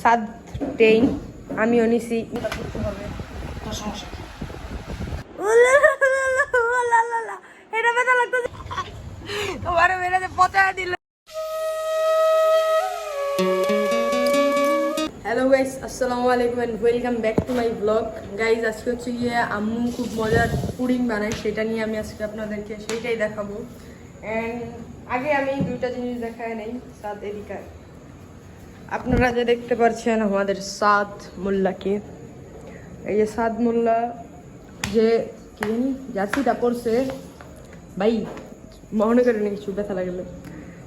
সাত টেইন আমিও নিছি। এটা ব্যথা লাগতেছে তোমার মেরে পচা দিল। হ্যালো গাইস, আসসালামু আলাইকুম and welcome back to my blog. Guys আজকে হচ্ছে গিয়ে আম্মু খুব মজার পুডিং বানায়, সেটা নিয়ে আমি আজকে আপনাদেরকে সেইটাই দেখাবো। অ্যান্ড আগে আমি দুইটা জিনিস দেখায় নেই। সাদ এদিকায় আপনারা যে দেখতে পাচ্ছেন আমাদের সাদ মোল্লাকে, এই যে সাদ মোল্লা যে কি জানি জার্সিটা পরছে, ভাই মনে করে নি কিছু ব্যথা লাগলে।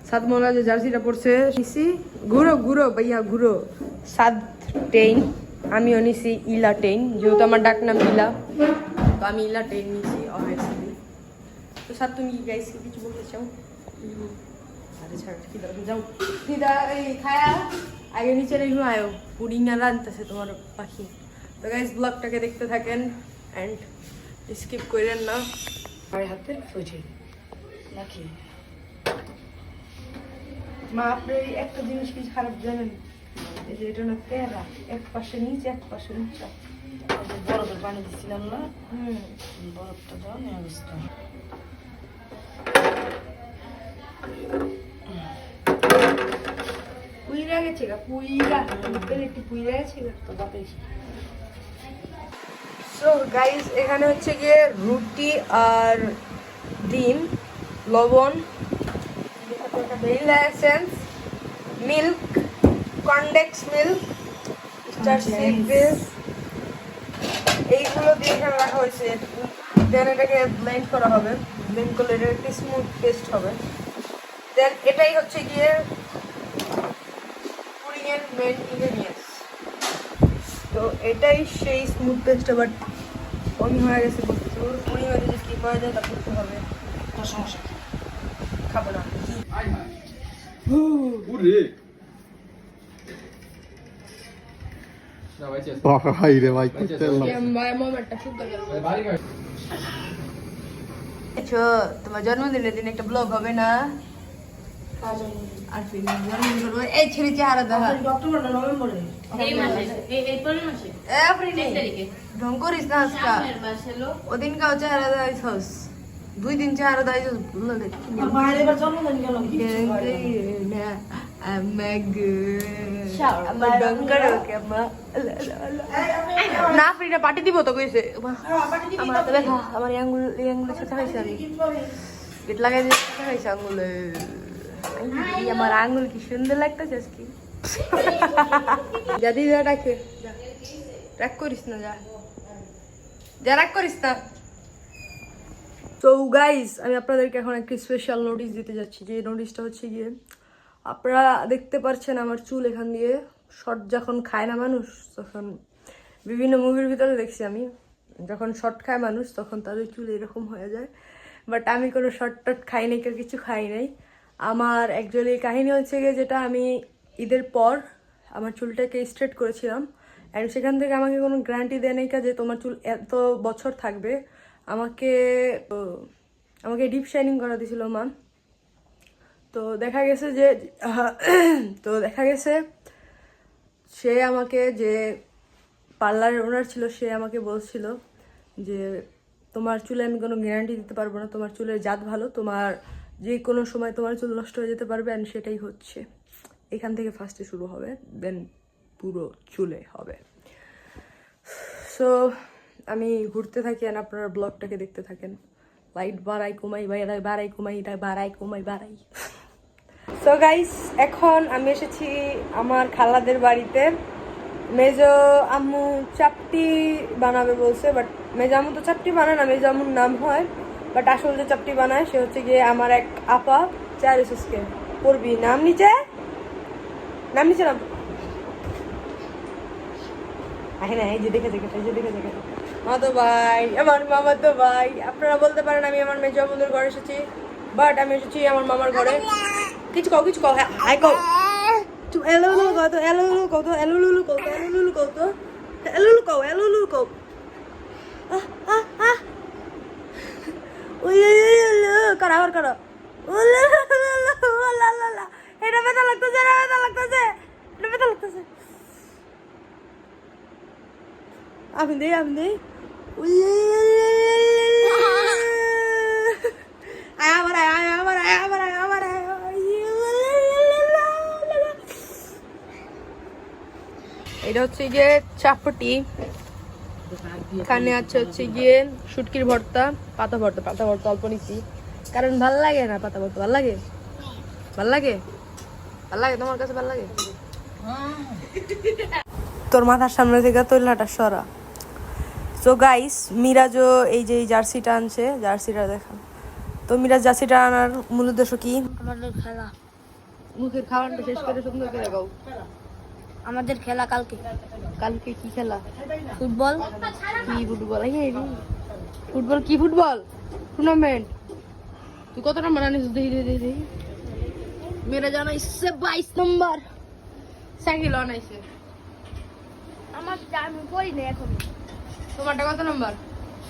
সাদ মোল্লা যে জার্সিটা পরছে নিছি, ঘুরো ঘুরো ভাইয়া ঘুরো। সাদ টেইন আমিও নিছি ইলা টেইন, যেহেতু আমার ডাক নাম ইলা তো আমি ইলা টেইন নিছি অবভিয়াসলি। তো সাদ তুমি কি গাইস কিছু বলতে চাও? আরে ছাড় কি দরকার, যাও দিদা এই খায়া আগে নিচে রেখে আয়ো, পুডিং আর রানতেছে তোমার পাখি। তো গাইস ব্লগটাকে দেখতে থাকেন অ্যান্ড স্কিপ করেন না। আমার হাতে সোজে নাকি মা, আপনি একটা জিনিস কি খারাপ জানেন? এই যে এটা না তেরা, এক পাশে নিচে এক পাশে নিচে। বরফের পানি দিচ্ছিলাম না, বরফটা দাও নিয়ে আসতাম। পুইরা গেছে গা, পুইরা একটু পুইরা গেছে গা তো বাপে। সো গাইস এখানে হচ্ছে গিয়ে রুটি আর ডিম, লবণ, vanilla essence, milk, condense milk, star seed, এইগুলো দিয়ে এখানে রাখা হয়েছে। দেন এটাকে ব্লেন্ড করা হবে, ব্লেন্ড করলে এটা একটি স্মুথ পেস্ট হবে। দেন এটাই হচ্ছে গিয়ে পুডিং এর মেন ইনগ্রেডিয়েন্টস। তো এটাই সেই স্মুথ পেস্টটা, বাট অমি হয়ে গেছে বলতেছে। ওর পুডিং হয়ে যে কী করা যায় তা করতে হবে। তোর সমস্যা কি? খাবো না। ভাই রে ভাই মোমেন্টটা শুদ্ধ করবো। তোমার জন্মদিনের দিন একটা ব্লগ হবে না? আর জন্মদিন করবো। এই ছেলে চেহারা দেখা অক্টোবর না নভেম্বরে? ঢং করিস না আজকা, ওদিনকাও চেহারা দেখাইছস, 2 দিন চেহারা দেখাইছস। মায়ের এবার জন্মদিন গেল না ফ্রিটা পার্টি দিব তো কইছে। আমার তো ব্যথা, আমার আঙ্গুল ছোটা খাইছে, আমি গেট লাগাই দিয়ে ছোটা খাইছে আঙ্গুলে। আমার আঙ্গুল কি সুন্দর লাগতেছে আজকে। যা দিদা ডাকে, রাগ করিস না, যা রাগ করিস না। তো গাইস আমি আপনাদেরকে এখন একটি স্পেশাল নোটিশ দিতে যাচ্ছি। যে নোটিশটা হচ্ছে গিয়ে, আপনারা দেখতে পাচ্ছেন আমার চুল এখান দিয়ে শর্ট যখন খায় না মানুষ, তখন বিভিন্ন মুভির ভিতরে দেখছি আমি, যখন শর্ট খায় মানুষ তখন তাদের চুল এরকম হয়ে যায়। বাট আমি কোনো শর্ট টট খাই নাই, কেউ কিছু খাই নাই। আমার অ্যাকচুয়ালি কাহিনী হচ্ছে গিয়ে, যেটা আমি ঈদের পর আমার চুলটাকে স্ট্রেট করেছিলাম, অ্যান্ড সেখান থেকে আমাকে কোনো গ্যারান্টি দেয় নাই যে তোমার চুল এত বছর থাকবে। আমাকে ডিপ শাইনিং করা দিয়েছিল মা। তো দেখা গেছে সে আমাকে, যে পার্লারের ওনার ছিল, সে আমাকে বলছিল যে তোমার চুলে আমি কোনো গ্যারান্টি দিতে পারবো না, তোমার চুলের জাত ভালো, তোমার যে কোনো সময় তোমার চুল নষ্ট হয়ে যেতে পারবে। অ্যান্ড সেটাই হচ্ছে, এখান থেকে ফার্স্টে শুরু হবে, দেন পুরো চুলে হবে। সো আমি ঘুরতে থাকি আর আপনারা ব্লগটাকে দেখতে থাকেন। লাইট বাড়াই কমাই বাড়াই কমাই বাড়াই কমাই বাড়াই। সো গাইস এখন আমি এসেছি আমার খালাদের বাড়িতে। মেজো আম্মু চাপটি বানাবে বলছে, বাট মেজো আম্মু তো চাপটি বানায় না, মেজো আম্মুর নাম হয়, বাট আসল যে চাপটি বানায় সে হচ্ছে গিয়ে আমার এক আপা। চার এসেসকে পড়বি নাম নিচে নাম। আহে না, এই যে দেখে মামা ভাই, আমার মামা তো ভাই। আপনারা বলতে পারেন আমি আমার মেজো আম্মুদের ঘরে এসেছি, বাট আমি এসেছি আমার মামার ঘরে। কিছু কও হ্যাঁ আই কও তুমি এলোলু কও, এলোলু কও, এলোলু কও, এলোলু কও, এলোলু কও, এলোলু কও। ওই করো এটা ব্যথা লাগতেছে, আমি দেই এটা হচ্ছে গিয়ে চাপটি, এখানে আছে হচ্ছে গিয়ে শুটকির ভর্তা, পাতা ভর্তা অল্প নিচ্ছি কারণ ভাল লাগে না পাতা ভর্তা। ভাল লাগে তোমার কাছে ভাল লাগে? তোর মাথার সামনে থেকে তৈলাটা সরা। তো গাইস, মিরাজও এই যে জার্সিটা আনছে, জার্সিটা দেখা। তো মিরাজ জার্সিটা আনার মূল উদ্দেশ্য কি? আমাদের খেলা, মুখের খাওয়ানটা শেষ করে সুন্দর করে গাও। আমাদের খেলা কালকে। কালকে কি খেলা? ফুটবল। কি ফুটবল? ফুটবল কি ফুটবল টুর্নামেন্ট? তুই কত নম্বর আনিস? দেখি মেরা জানা ইসে 22 নম্বর সাইকেল আনাইছে। আমারটা আমি পড়ি না এখন। তোমারটা কত নম্বর?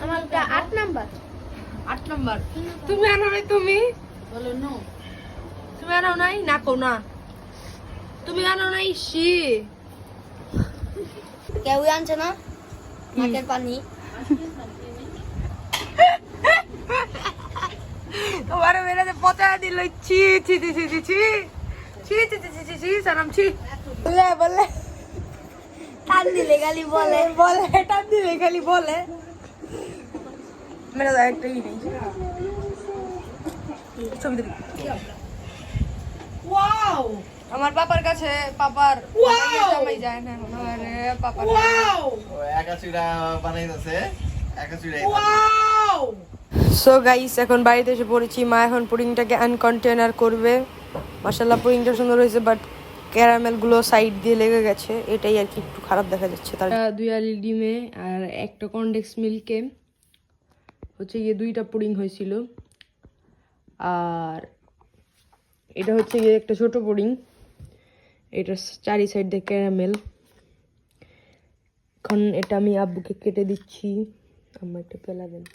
আমারটা 8 নাম্বার। 8 নম্বর। তুমি আনো নাই? তুমি বলো নো। তুমি আনো নাই? না কো না, তুমি আনো নাই। কেউ আনছে না নাকের পানি। তোমার মেরে যে পচা দিল। ছি ছি ছি ছি ছি ছি ছি ছি ছি ছি ছি সালাম ছি। বলে টান দিলে খালি বলে টান দিলে খালি বলে। মেরে একটাই নেই ছবি দেখি। ওয়াও আমার পাপার কাছে পাপার জামাই যায় না এখন। আরে পাপার একাচুরা বানাইতেছে, একাচুরাই ওয়াও। সো গাইস, এখন বাড়িতে এসে পড়েছি। মা এখন পুডিংটাকে আনকন্টেনার করবে। মাশাআল্লাহ পুডিংটা সুন্দর হয়েছে, বাট ক্যারামেল গুলো সাইড দিয়ে লেগে গেছে, এটাই আর কি একটু খারাপ দেখা যাচ্ছে। তার 2 আলি ডিমে আর একটা কনডেক্স মিল্কে হচ্ছে গিয়ে 2টা পুডিং হয়েছিল। আর এটা হচ্ছে গিয়ে একটা ছোট পুডিং, এটা চারি সাইড দিয়ে ক্যারামেল। এখন এটা আমি আব্বুকে কেটে দিচ্ছি। আমার একটা পেলা দেন।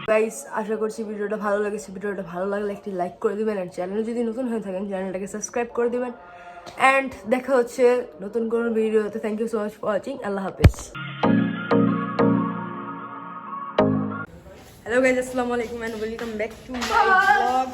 গাইস, আশা করছি ভিডিওটা ভালো লেগেছে। ভিডিওটা ভালো লাগলে একটি লাইক করে দিবেন, আর চ্যানেলে যদি নতুন হয়ে থাকেন চ্যানেলটাকে সাবস্ক্রাইব করে দিবেন। অ্যান্ড দেখা হচ্ছে নতুন কোনো ভিডিওতে। Thank you so much for watching. আল্লাহ হাফেজ। হ্যালো গাইস, আসসালামু আলাইকুম and welcome back to my blog.